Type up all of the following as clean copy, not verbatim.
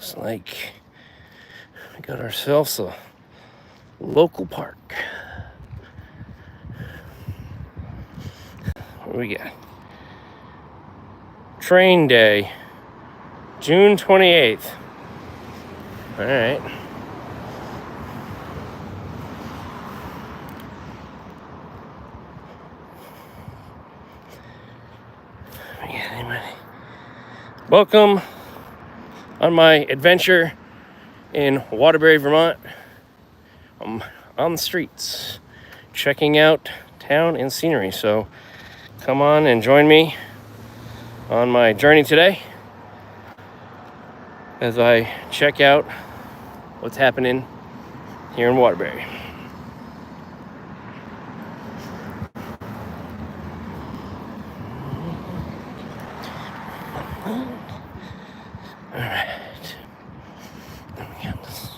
Looks like we got ourselves a local park. What do we got? Train day, June 28th. All right. Welcome on my adventure in Waterbury, Vermont. I'm on the streets, checking out town and scenery. So come on and join me on my journey today as I check out what's happening here in Waterbury. All right. Then we got this.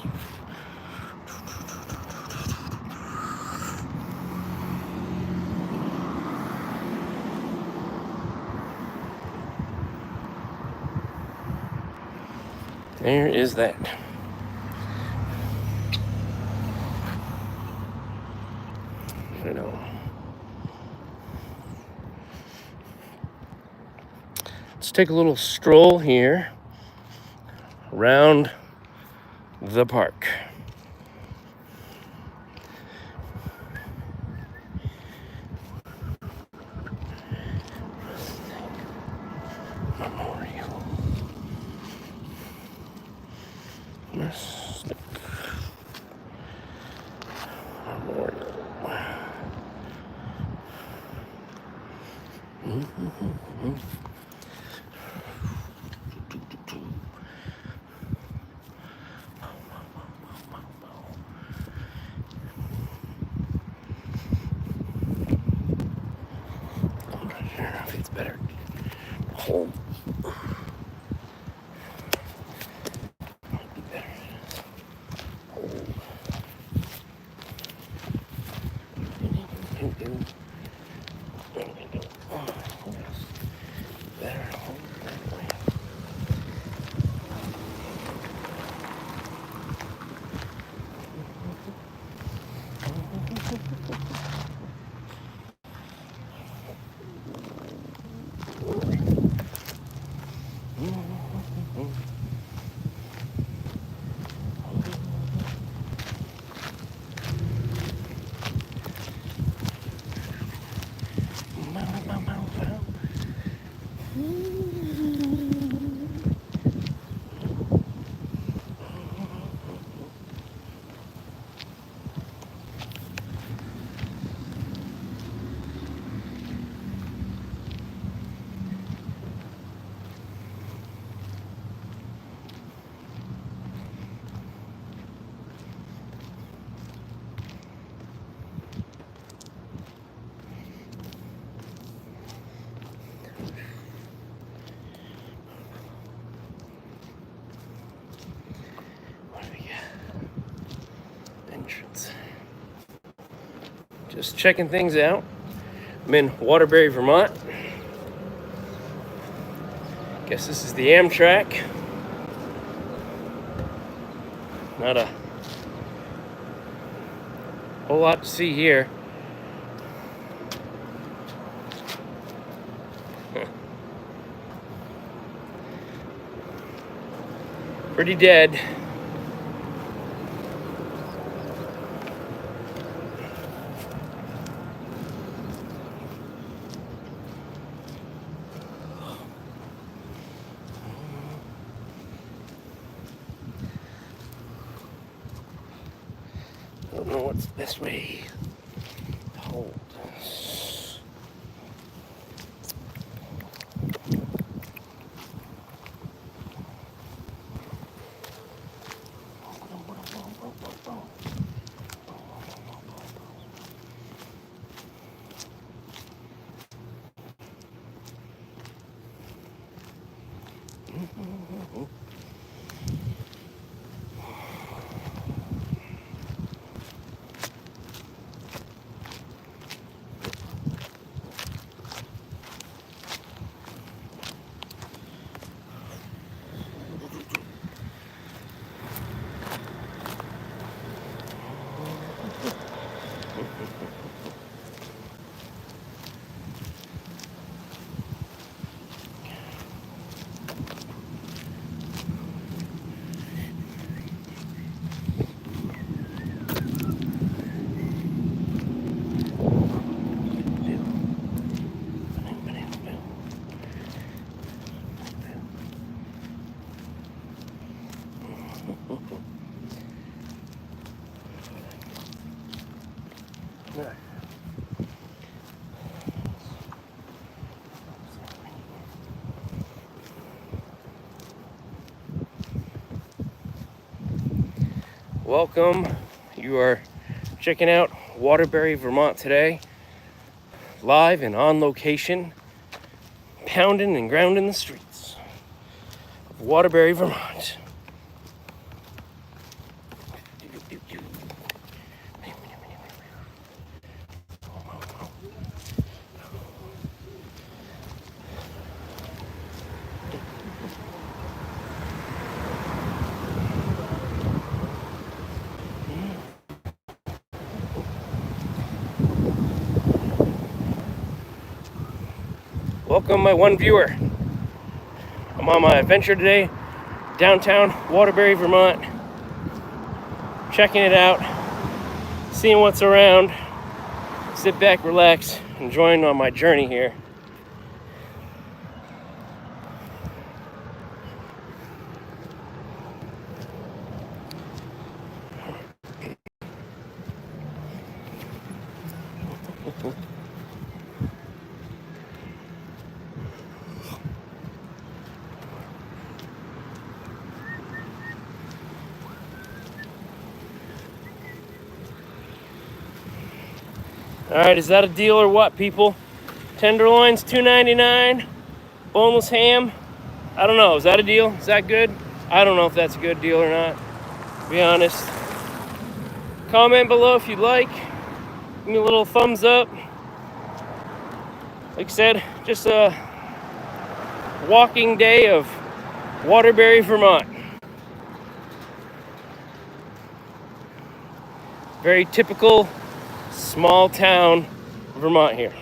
There is that. I don't know. Let's take a little stroll here around the park. Memorial. Nestled. Memorial. I'm not sure if it's better. Hold. Might be better. Hold. Better hold that way. Entrance. Just checking things out. I'm in Waterbury, Vermont. Guess this is the Amtrak. Not a whole lot to see here. Pretty dead. I don't know what's the best way to hold this. Welcome. You are checking out Waterbury, Vermont today. Live and on location, pounding and grounding the streets of Waterbury, Vermont. Welcome, my one viewer. I'm on my adventure today, downtown Waterbury, Vermont. Checking it out, seeing what's around. Sit back, relax, enjoying on my journey here. All right, is that a deal or what, people? Tenderloins, $2.99. Boneless ham. I don't know. Is that a deal? Is that good? I don't know if that's a good deal or not, to be honest. Comment below if you'd like. Give me a little thumbs up. Like I said, just a walking day of Waterbury, Vermont. Very typical small town Vermont here.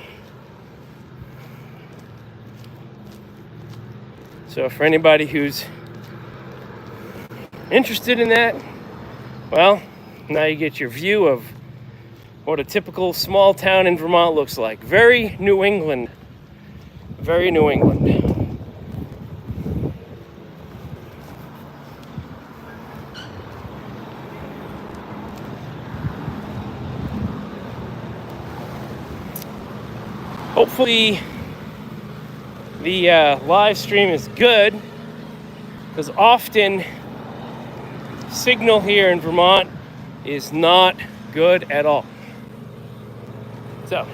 So for anybody who's interested in that, well, now you get your view of what a typical small town in Vermont looks like. Very New England. Very New England. Hopefully the live stream is good, because often signal here in Vermont is not good at all. So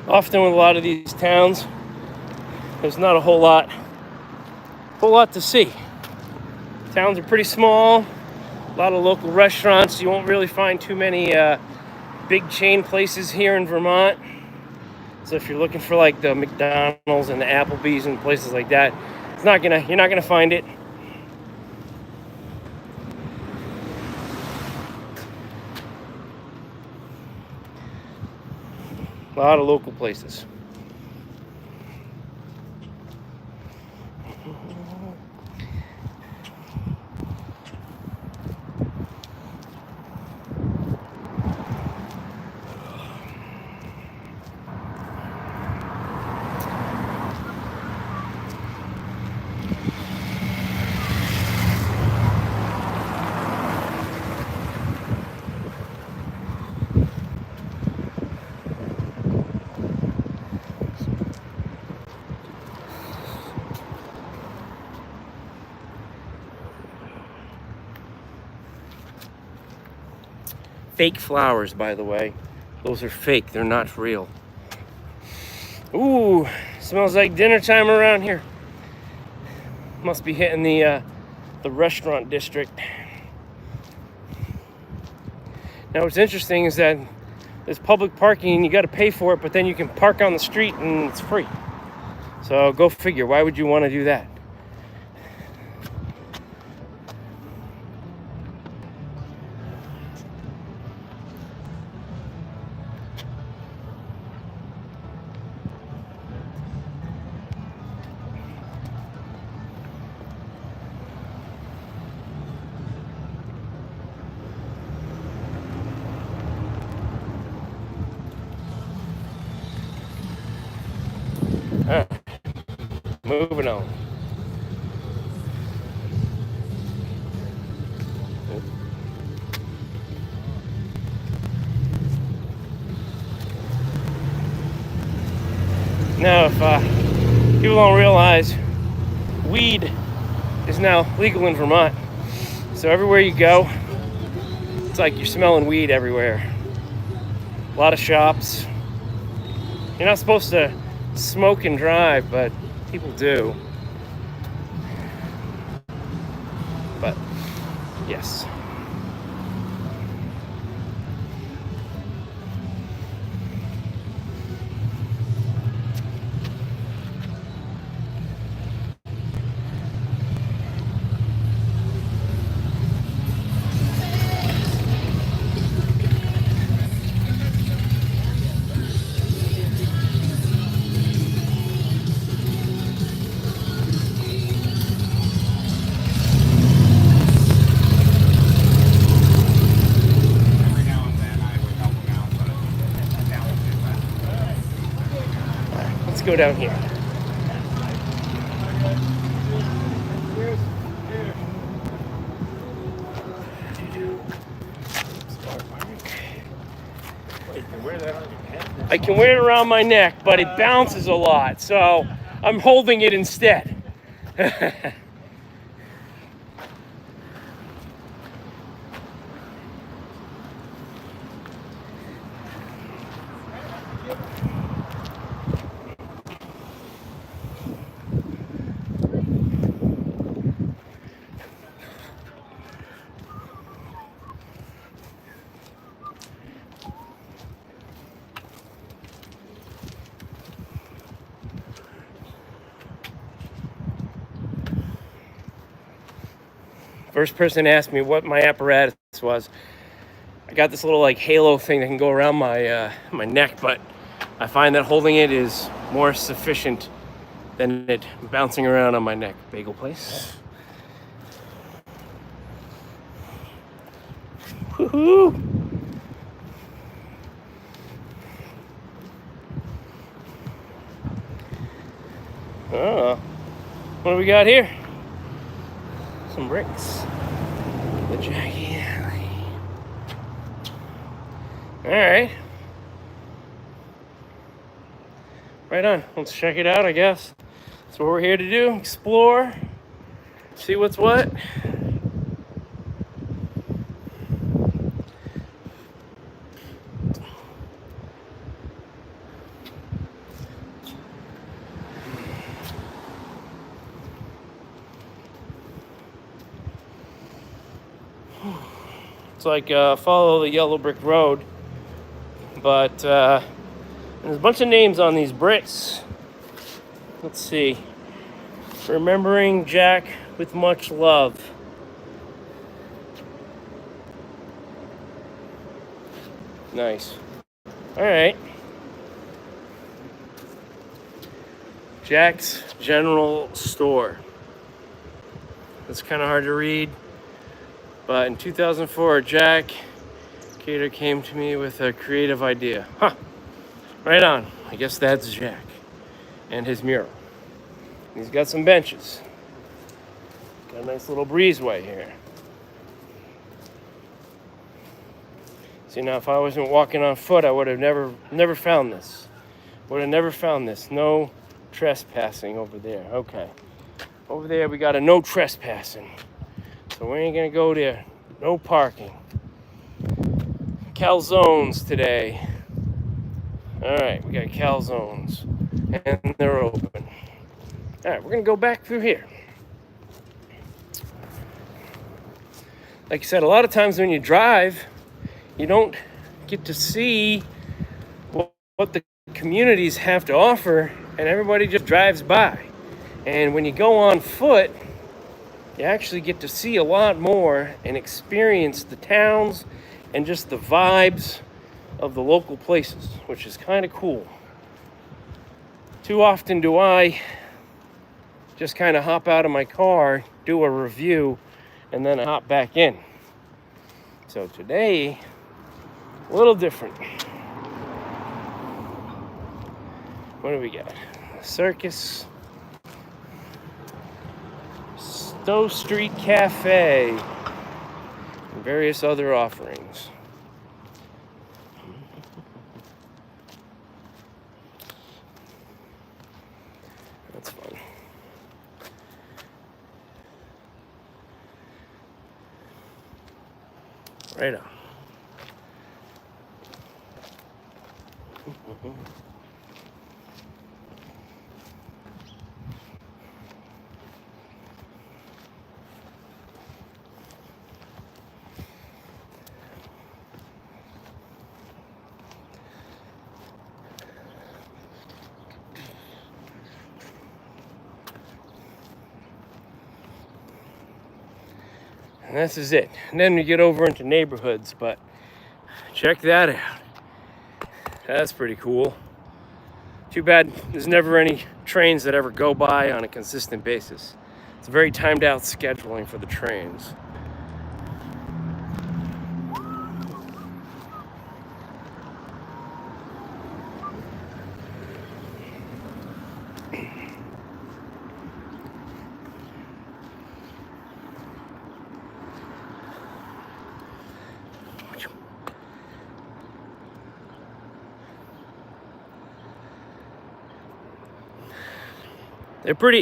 often with a lot of these towns, there's not a whole lot to see. Towns are pretty small, a lot of local restaurants. You won't really find too many big chain places here in Vermont. So if you're looking for like the McDonald's and the Applebee's and places like that, you're not gonna find it. A lot of local places. Fake flowers, by the way. Those are fake, they're not real. Ooh, smells like dinner time around here. Must be hitting the restaurant district. Now what's interesting is that there's public parking and you got to pay for it, but then you can park on the street and it's free. So go figure, why would you want to do that? Moving on. Now, if people don't realize, weed is now legal in Vermont. So everywhere you go, it's like you're smelling weed everywhere. A lot of shops. You're not supposed to smoke and drive, but people do. But yes. Let's go down here. I can wear it around my neck, but it bounces a lot, so I'm holding it instead. First person asked me what my apparatus was. I got this little like halo thing that can go around my my neck, but I find that holding it is more sufficient than it bouncing around on my neck. Bagel place. Woohoo! Oh, what do we got here? Some bricks. The Jackie Alley. Alright. Right on. Let's check it out, I guess. That's what we're here to do. Explore. See what's what. It's like follow the yellow brick road, but there's a bunch of names on these bricks. Let's see. Remembering Jack with much love. Nice. All right. Jack's General Store. That's kind of hard to read. But in 2004, Jack Cater came to me with a creative idea. Huh. Right on. I guess that's Jack and his mural. He's got some benches. Got a nice little breezeway here. See, now if I wasn't walking on foot, I would have never found this. Would have never found this. No trespassing over there. Okay. Over there we got a no trespassing. So we ain't gonna go there. No parking. Calzones today. All right, we got calzones, and they're open. All right, we're gonna go back through here. like I said, a lot of times when you drive, you don't get to see what the communities have to offer, and everybody just drives by. And when you go on foot, you actually get to see a lot more and experience the towns and just the vibes of the local places, which is kind of cool. Too often do I just kind of hop out of my car, do a review, and then I hop back in. So today, a little different. What do we got? Circus, Stowe Street Cafe, and various other offerings. That's fun. Right on. And this is it. And then we get over into neighborhoods, but check that out. That's pretty cool. Too bad there's never any trains that ever go by on a consistent basis. It's a very timed out scheduling for the trains.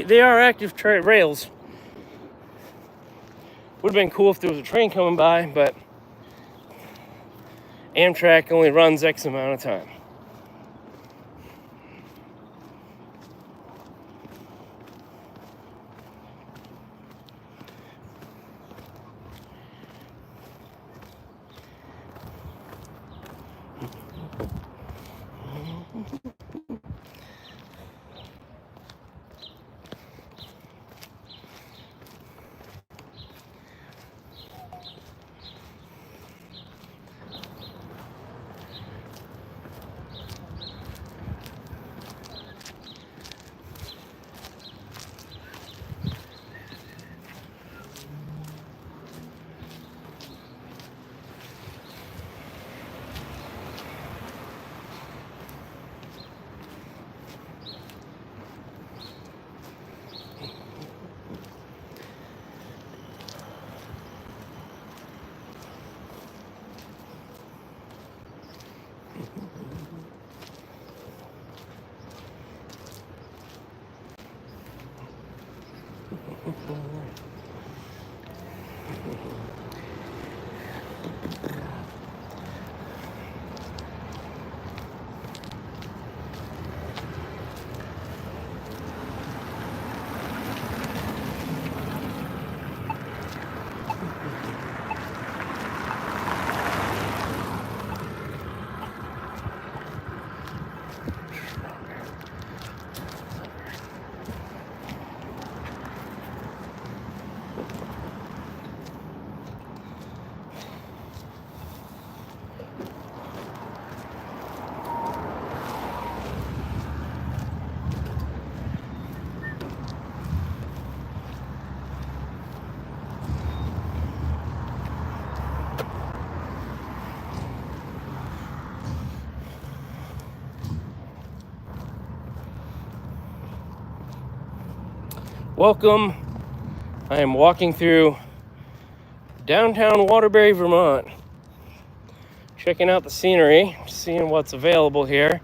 They are active rails. Would have been cool if there was a train coming by, but Amtrak only runs X amount of time. Welcome. I am walking through downtown Waterbury, Vermont, checking out the scenery, seeing what's available here.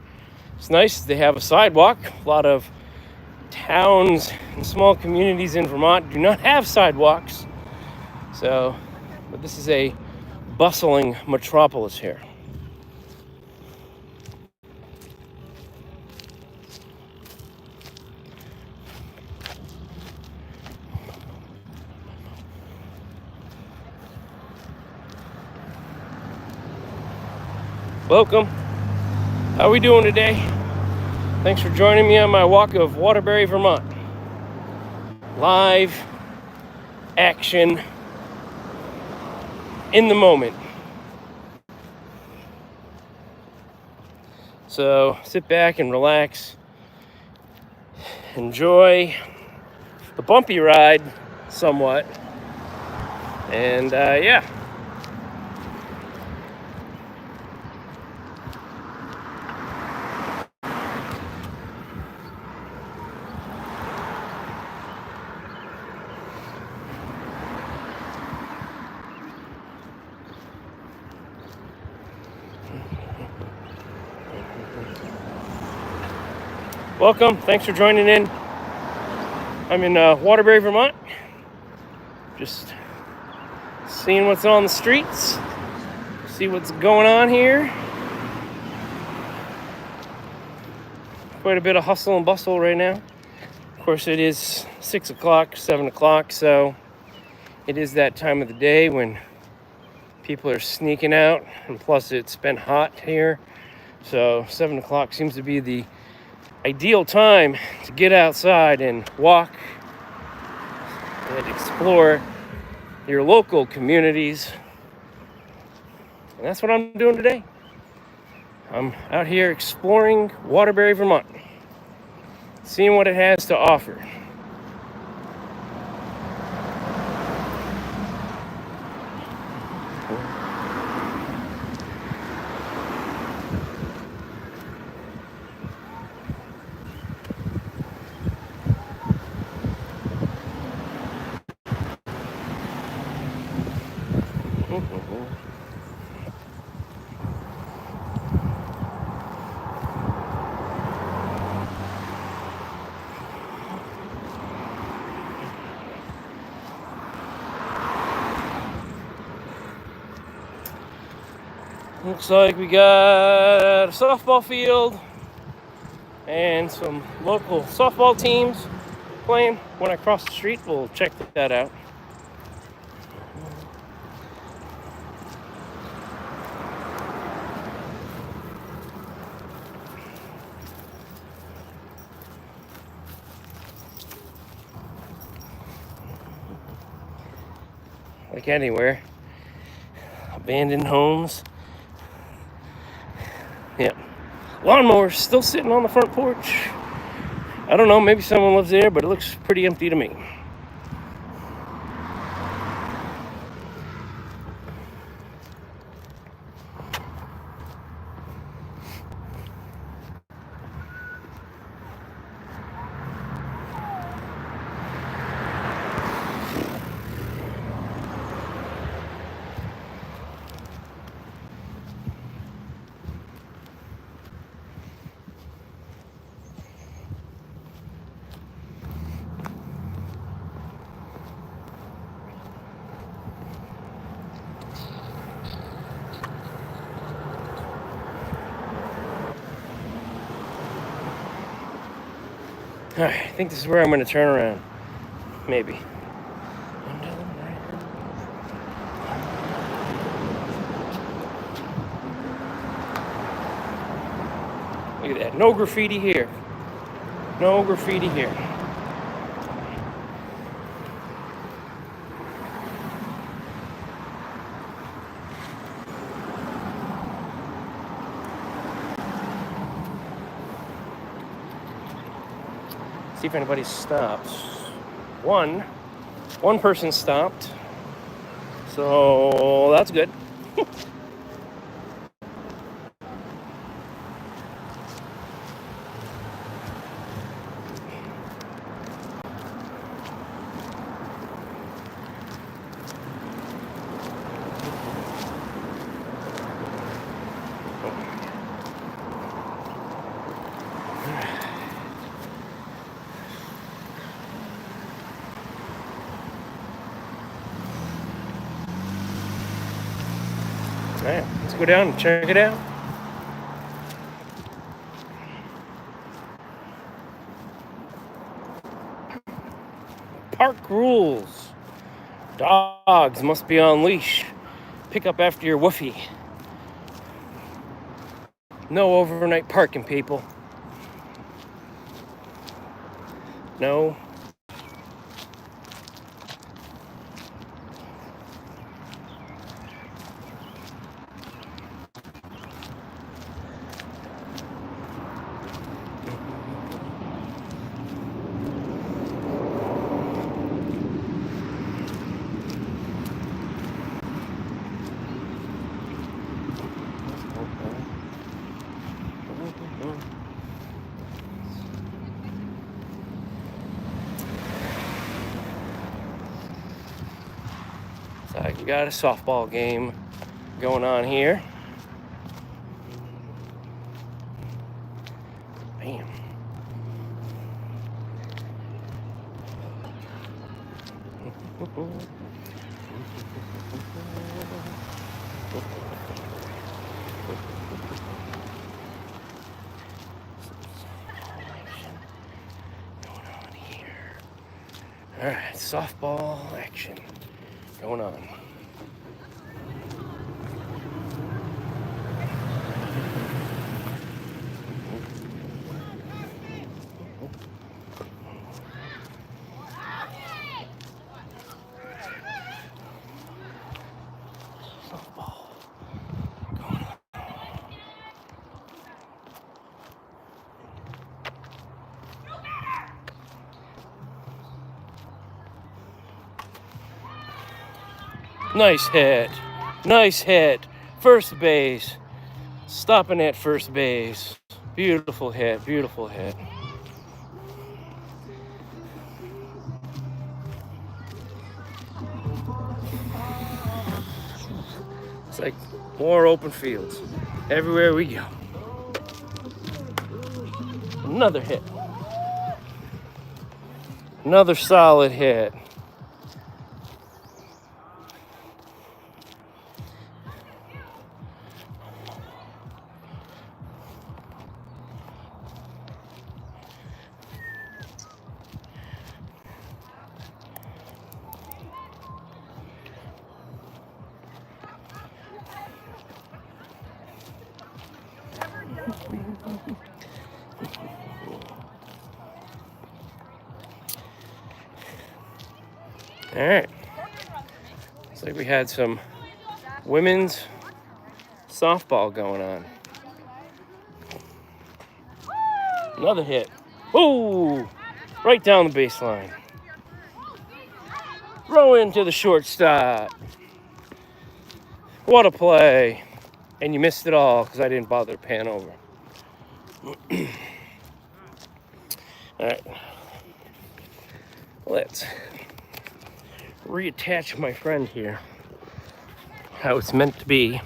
It's nice. They have a sidewalk. A lot of towns and small communities in Vermont do not have sidewalks. But this is a bustling metropolis here. Welcome. How are we doing today? Thanks for joining me on my walk of Waterbury, Vermont. Live action in the moment. So sit back and relax. Enjoy the bumpy ride somewhat. And yeah. Welcome. Thanks for joining in. I'm in Waterbury, Vermont. Just seeing what's on the streets. See what's going on here. Quite a bit of hustle and bustle right now. Of course, it is 6 o'clock, 7 o'clock, so it is that time of the day when people are sneaking out, and plus it's been hot here. So 7 o'clock seems to be the ideal time to get outside and walk and explore your local communities. And that's what I'm doing today. I'm out here exploring Waterbury, Vermont, seeing what it has to offer. Looks like we got a softball field and some local softball teams playing. When I cross the street, we'll check that out. Like anywhere, abandoned homes. Yeah, lawnmower's still sitting on the front porch. I don't know, maybe someone lives there, but it looks pretty empty to me. All right, I think this is where I'm going to turn around. Maybe. Look at that. No graffiti here. No graffiti here. See if anybody stops. One person stopped, so that's good. All right, let's go down and check it out. Park rules. Dogs must be on leash. Pick up after your woofie. No overnight parking, people. No. So we got a softball game going on here. Bam. All right, softball action going on. Softball going on. Nice hit. Nice hit. First base. Stopping at first base. Beautiful hit. Beautiful hit. It's like more open fields everywhere we go. Another hit. Another solid hit. All right. Looks like we had some women's softball going on. Another hit. Ooh! Right down the baseline. Throw into the shortstop. What a play. And you missed it all because I didn't bother to pan over. All right. Let's reattach my friend here. How it's meant to be.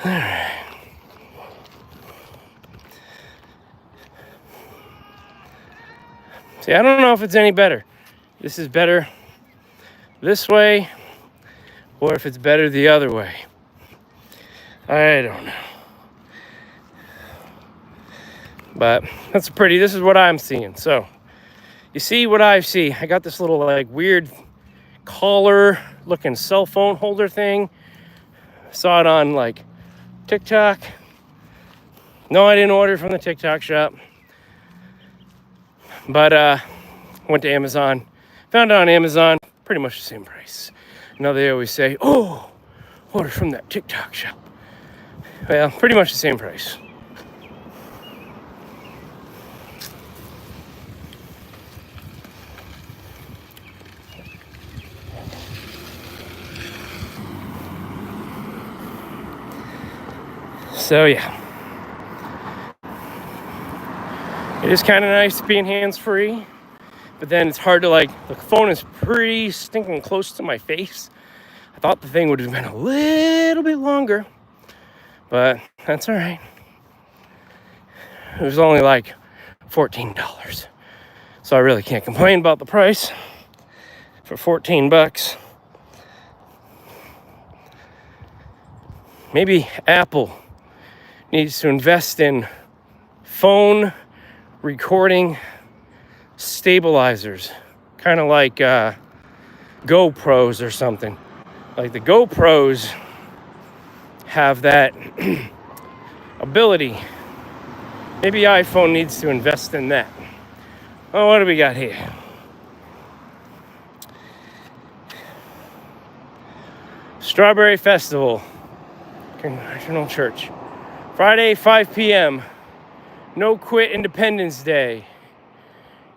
All right. See, I don't know if it's any better. This is better this way, or if it's better the other way. I don't know. But this is what I'm seeing. So you see what I see. I got this little like weird collar looking cell phone holder thing. Saw it on like TikTok. No, I didn't order from the TikTok shop. But went to Amazon. Found it on Amazon. Pretty much the same price. You know, they always say, oh, order from that TikTok shop. Well, pretty much the same price. So yeah, it is kind of nice being hands-free, but then it's hard to the phone is pretty stinking close to my face. I thought the thing would have been a little bit longer, but that's all right. It was only like $14, so I really can't complain about the price for $14. Maybe Apple needs to invest in phone recording stabilizers, kind of like GoPros or something. Like the GoPros have that ability. Maybe iPhone needs to invest in that. Oh, what do we got here? Strawberry Festival, Congregational Church. Friday, 5 p.m. No Quit Independence Day.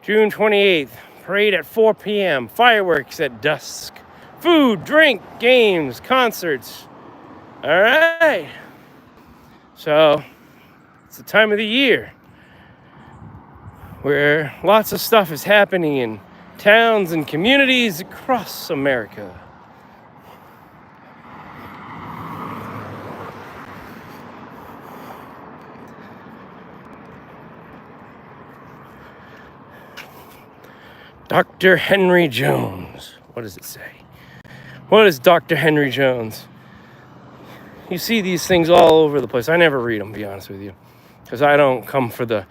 June 28th, parade at 4 p.m. Fireworks at dusk. Food, drink, games, concerts. All right. So, it's the time of the year where lots of stuff is happening in towns and communities across America. Dr. Henry Jones. What does it say? What is Dr. Henry Jones? You see these things all over the place. I never read them, to be honest with you, because I don't come for the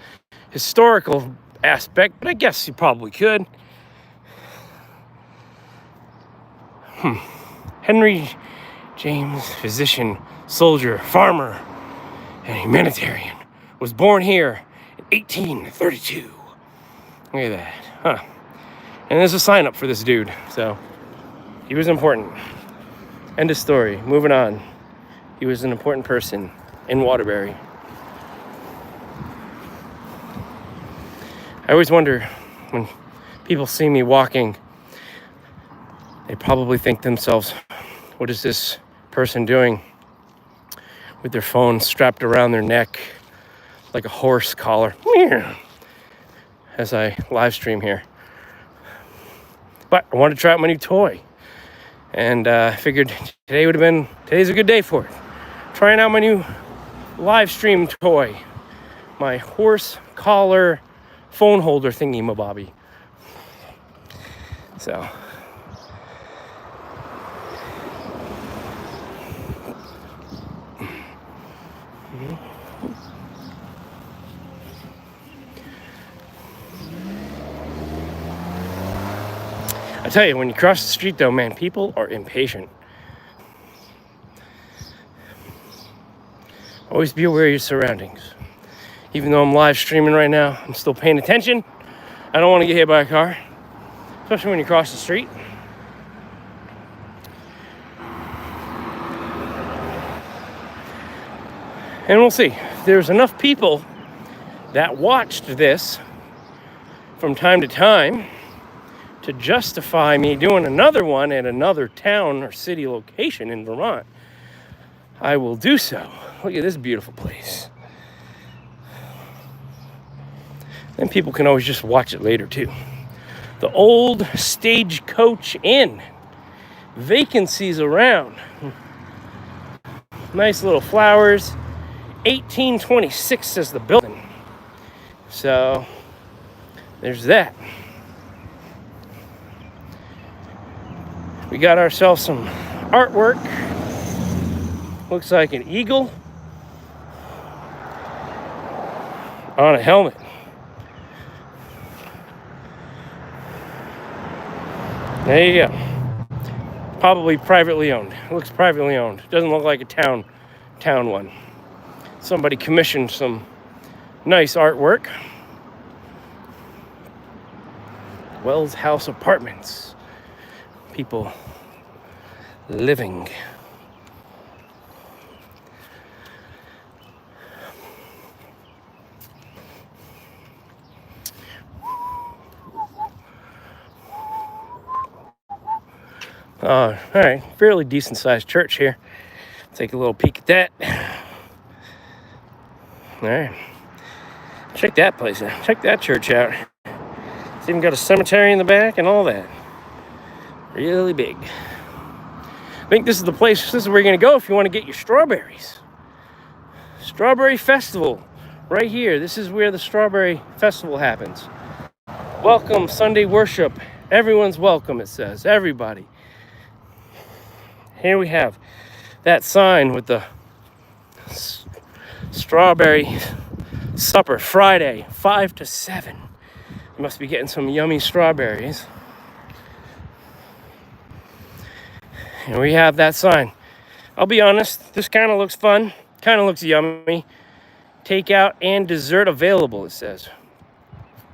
historical aspect, but I guess you probably could. Henry James, physician, soldier, farmer, and humanitarian, was born here in 1832. Look at that, huh? And there's a sign up for this dude, so he was important. End of story. Moving on. He was an important person in Waterbury. I always wonder when people see me walking, they probably think to themselves, what is this person doing with their phone strapped around their neck like a horse collar as I live stream here. But I wanted to try out my new toy, and I figured today's a good day for it. Trying out my new live stream toy, my horse collar phone holder thingy mabobby. So I tell you, when you cross the street though, man, people are impatient. Always be aware of your surroundings. Even though I'm live streaming right now, I'm still paying attention. I don't want to get hit by a car, especially when you cross the street. And we'll see. If there's enough people that watched this from time to time to justify me doing another one at another town or city location in Vermont, I will do so. Look at this beautiful place. Then people can always just watch it later too. The old Stagecoach Inn. Vacancies around. Nice little flowers. 1826 says the building. So there's that. We got ourselves some artwork. Looks like an eagle on a helmet. There you go. Probably privately owned. It looks privately owned. Doesn't look like a town one. Somebody commissioned some nice artwork. Wells House Apartments. People living. All right, fairly decent sized church here. Take a little peek at that. All right, check that place out. Check that church out. It's even got a cemetery in the back and all that. Really big. I think this is the place. This is where you're gonna go if you want to get your strawberries. Strawberry Festival, right here. This is where the Strawberry Festival happens. Welcome Sunday worship. Everyone's welcome. It says everybody. Here we have that sign with the strawberry supper, Friday, 5 to 7. You must be getting some yummy strawberries. And we have that sign. I'll be honest, this kind of looks fun. Kind of looks yummy. Takeout and dessert available, it says.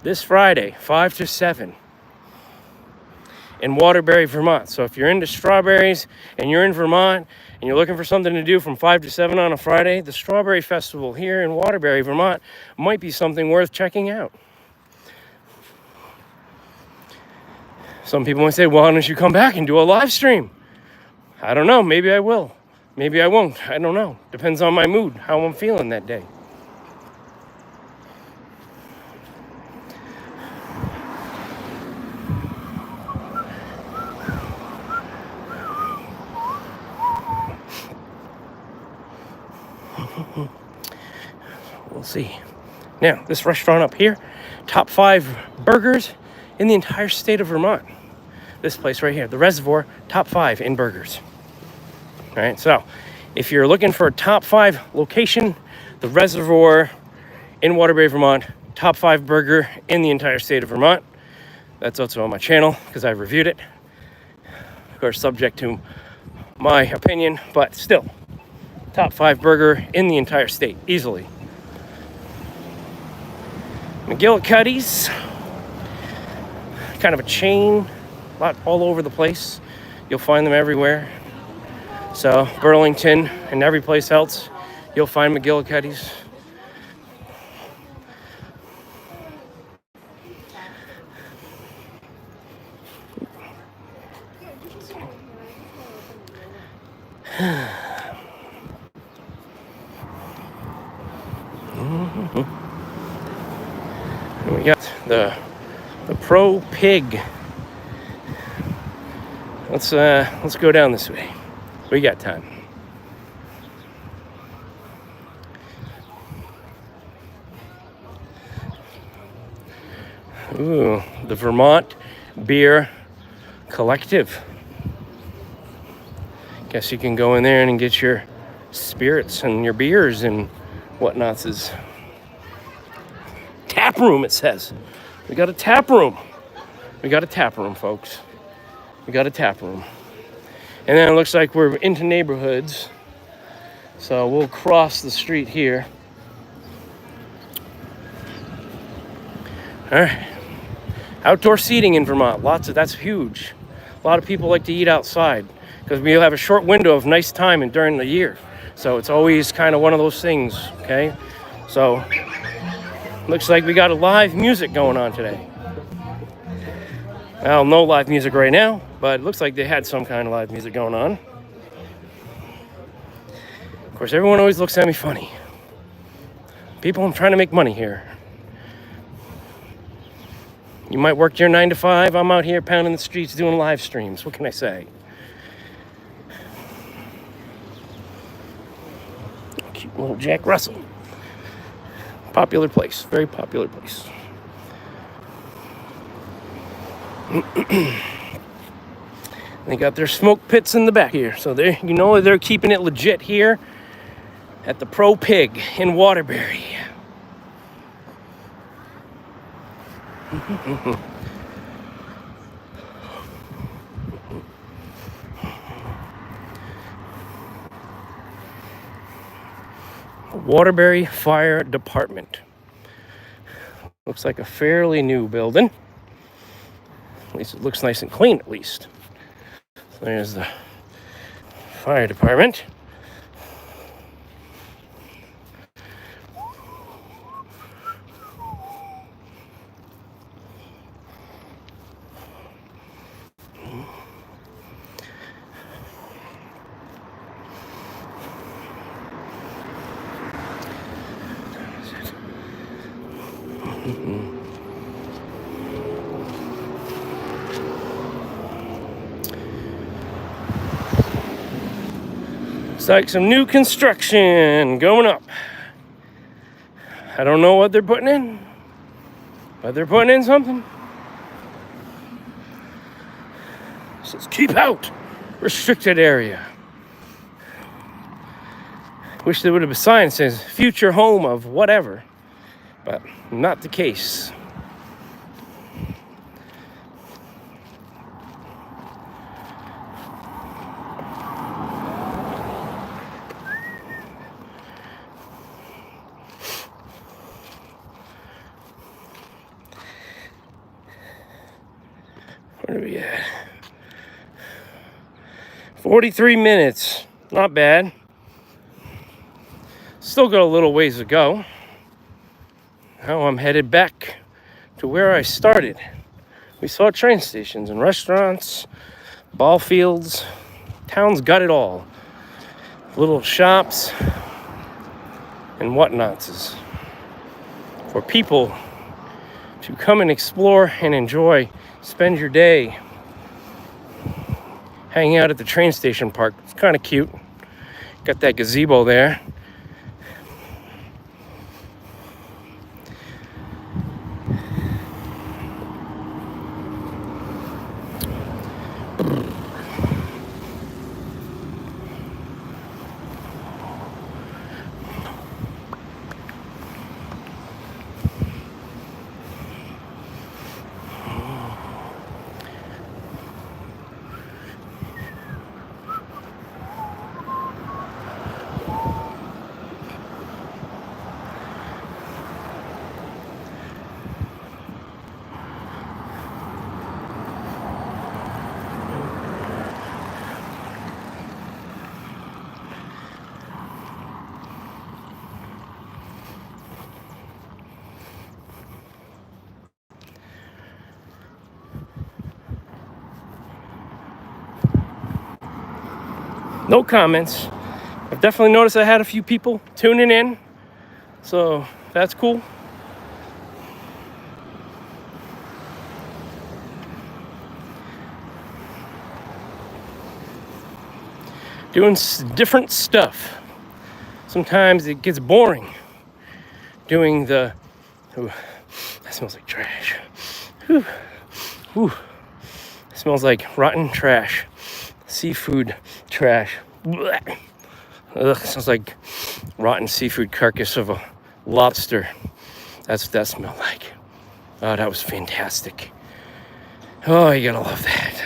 This Friday, 5 to 7. In Waterbury, Vermont. So if you're into strawberries and you're in Vermont and you're looking for something to do from 5 to 7 on a Friday, the Strawberry Festival here in Waterbury, Vermont might be something worth checking out. Some people might say, well, why don't you come back and do a live stream? I don't know. Maybe I will. Maybe I won't. I don't know. Depends on my mood, how I'm feeling that day. We'll see. Now, this restaurant up here, top 5 burgers in the entire state of Vermont. This place right here, the Reservoir, top 5 in burgers. All right, so if you're looking for a top 5 location, the Reservoir in Waterbury, Vermont, top 5 burger in the entire state of Vermont. That's also on my channel because I reviewed it. Of course, subject to my opinion, but still, top 5 burger in the entire state, easily. McGillicuddy's, kind of a chain, a lot all over the place. You'll find them everywhere. So Burlington and every place else, you'll find McGillicuddy's. And we got the Pro Pig. Let's go down this way. We got time. Ooh, the Vermont Beer Collective. Guess you can go in there and get your spirits and your beers and whatnots. Is tap room, it says. We got a tap room. We got a tap room, folks. We got a tap room. And then it looks like we're into neighborhoods. So we'll cross the street here. All right. Outdoor seating in Vermont. That's huge. A lot of people like to eat outside because we have a short window of nice time and during the year. So it's always kind of one of those things, okay? So looks like we got a live music going on today. Well, no live music right now, but it looks like they had some kind of live music going on. Of course, everyone always looks at me funny. People, I'm trying to make money here. You might work your 9 to 5. I'm out here pounding the streets doing live streams. What can I say? Cute little Jack Russell. Popular place. Very popular place. They got their smoke pits in the back here. So they're keeping it legit here at the Pro Pig in Waterbury. Waterbury Fire Department. Looks like a fairly new building. At least it looks nice and clean, at least. So there's the fire department. It's like some new construction going up. I don't know what they're putting in, but they're putting in something. It says keep out, restricted area. Wish there would have been a sign that says future home of whatever, but not the case. Where are we at? 43 minutes. Not bad. Still got a little ways to go. Now I'm headed back to where I started. We saw train stations and restaurants, ball fields. Town's got it all. Little shops and whatnots for people to come and explore and enjoy. Spend your day hanging out at the train station park. It's kind of cute. Got that gazebo there. No comments. I've definitely noticed I had a few people tuning in, so that's cool. Doing different stuff. Sometimes it gets boring doing the, ooh, that smells like trash. Whew. Whew. It smells like rotten trash. Seafood trash. Blech. Ugh, sounds like rotten seafood carcass of a lobster. That's what that smelled like. Oh, that was fantastic. Oh, you gotta love that.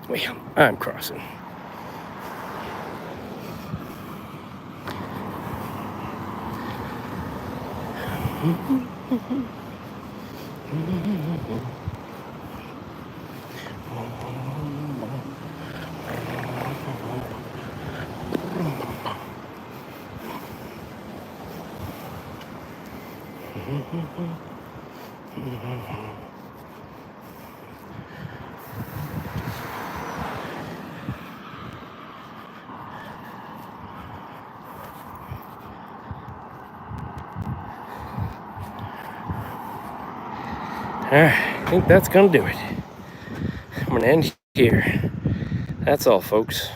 Wait, I'm crossing. Alright, I think that's gonna do it. I'm gonna end here. That's all, folks.